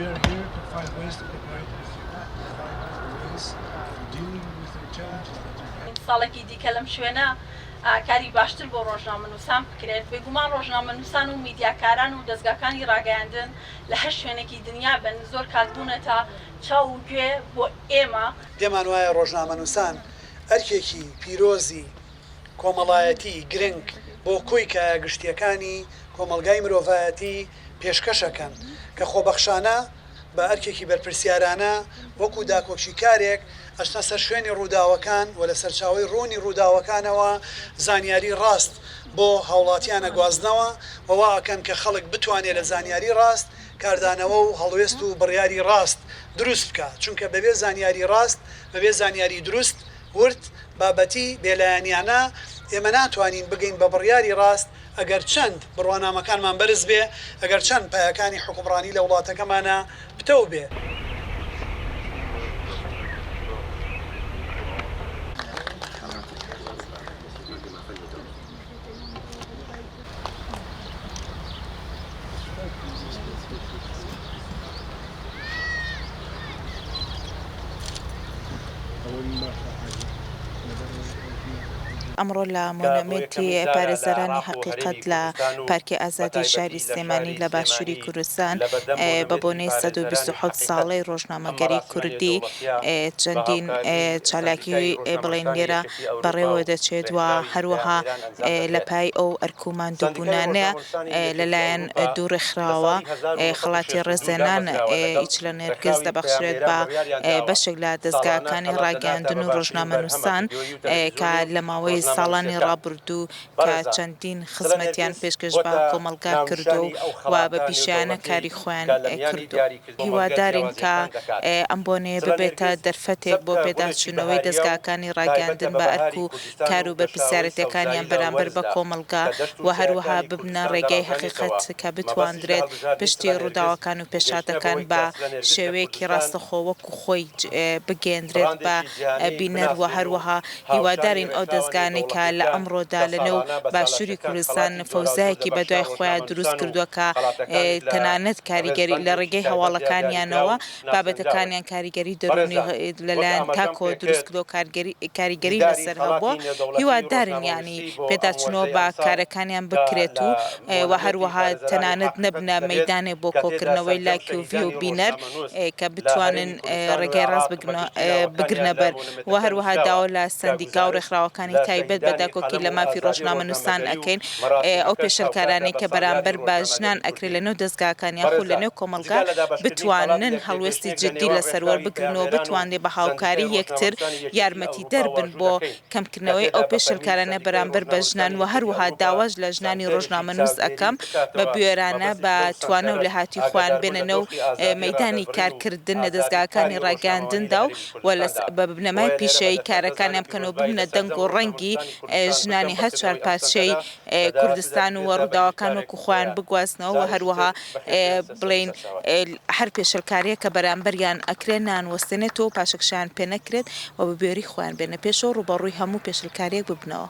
we are here to find ways to provide ways dealing with the challenges that we have. ساڵێکی دیکە لەم شوێنە کاری باشتر بۆ ڕۆژنامەنووسان بکرێت بێگومان ڕۆژنامەنووسان و میدیاکاران و دەستگاکانی ڕاگەیاندن لە هەر شوێنێکی دنیا بن زۆر کاتبوونەتە چاو و گوێ بۆ ئێمە دێمان وایە ڕۆژنامەنووسان ئەرکێکی پیرۆزی کۆمەڵایەتی گرنگ بۆ کۆیکە گشتیەکانی کۆمەلگای مرۆڤایەتی پێشکەشەکەن کە خۆبەخشانە بە ئەرکێکی بەرپرسیارانە وەکو داکۆکشی کارێک ئەشتە سەر شوێنی ڕووداوەکان و لە سەرچاوی ڕوونی ڕووداوەکانەوە زانیاری ڕاست بۆ هاوڵاتیانە گوازنەوە وواکەن کە خەڵک بتوانێت لە زانیاری ڕاست کاردانەوە و هەڵوێست و بڕیاری ڕاست دروست بکە چونکە بەبێ زانیاری ڕاست بەبێ زانیاری دروست ورد بابەتی بێلایەنیانە ئێمە ناتوانین بگەین بە بڕیاری ڕاست ئەگەر چەند بڕوانامەکانمان بەرز بێ ئەگەر چەند پایەکانی حکومڕانی لە وڵاتەکەمانە بتەو بێ. ئەمڕۆ لە مۆنەمێتی پارێزەرانی حقیقەت لە پارکی ئازادی شاری سلێمانی لە باشووری کوردستان بە بۆنەی 127 ساڵەی ڕۆژنامەگەری کوردی چەندین چالاکی بڵێن لێرە بەڕێوە دەچێت و هەروەها لە پای ئەو ئەرکوماندووبوونانە لەلایەن دووڕێکخراوە خەڵاتی ڕێزێنان هیچ لە نێرگز دەبەخشرێت بە بەشێک لە دەستگاکانی ڕاگەاندن و ڕۆژنامەنووسان کە لە ماوەی ساڵانی ڕابردوو کە چەندین خزمەتیان پێشکەش بە کۆمەلگا کردو و بە پیشیانە کاری خۆیان کردو. هیوادارین کە ئەم بۆنەیە ببێتە دەرفەتێک بۆ پێداچوونەوەی دەستگاکانی ڕاگەاندن بە ئەرک و کار و بەرپرسیارەتەکانیان بەرامبەر بە کۆمەلگا و هەروەها ببنە ڕێگەی حقیقەت کە بتواندرێت پشتی ڕووداوەکان و پێشاتەکان بە شێوەیەکی ڕاستەخۆ وەکو خۆی بگەێنرێت بە بینەر و هەروەها هیوادارین ئەو دەستگانێکە لە ئەمڕۆدا لەنێو باشووری کوردستان فەوزایەکی بەدوای خۆیان دروست کردووە کە تەنانەت کاریگەری لە ڕێگەی هەواڵەکانیانەوە بابەتەکانیان کاریگەری دەرونی لەلایەن تاکۆ دروست کردو کاریگەری لەسەر هەبووە هیوادارن ینی پێداچنەوە بە کارەکانیان بکرێت و هەروەها تەنانەت نەبنە مەیدانێ بۆ کۆکردنەوەی لایکی و ڤی و بینەر کە بتوانن ڕێگەی ڕاست بگرنە بەر و هەروەها داوا لە سەندیکا و ڕێکخراوەکانی تایبەت بە داکۆکی لە مافی ڕۆژنامەنووسان ئەکەین ئەو پێشەلکارانەی کە بەرامبەر بە ژنان ئەکرێت لەنێو دەستگاکانیان خو لەنێو کۆمەلگا بتوانن هەڵوێستی جددی لەسەروەر بگرنەوە بتوانێت بە هاوکاری یەکتر یارمەتی دەربن بۆ کەمکردنەوەی ئەو پێشەلکارانە بەرامبەر بە ژنان و هەروەها داواش لە ژنانی ڕۆژنامەنووس ئەەکەم بە بوێرانە بە توانە و لە هاتی خوان بێنەنە و مەیدانی کارکردن لە دەستگاکانی ڕاگەاندندا و بە بنەمای پیشەی کارەکانیان بکەنەوە ببنە دەنگ و ڕەنگی ژنانی هەر چوار پارچەی کوردستان و ڕووداوەکان وەکو خۆیان بگوازنەوە و هەروەها بڵین هەر پێشەلکاریە کە بەرامبەریان ئەکرێن نانوەستێنێتەوە پاشەکشیان پێ نەکرێت و بە بێری خۆیان بێنە پێشەوە ڕوبەڕووی هەموو پێشەلکاریەک ببنەوە.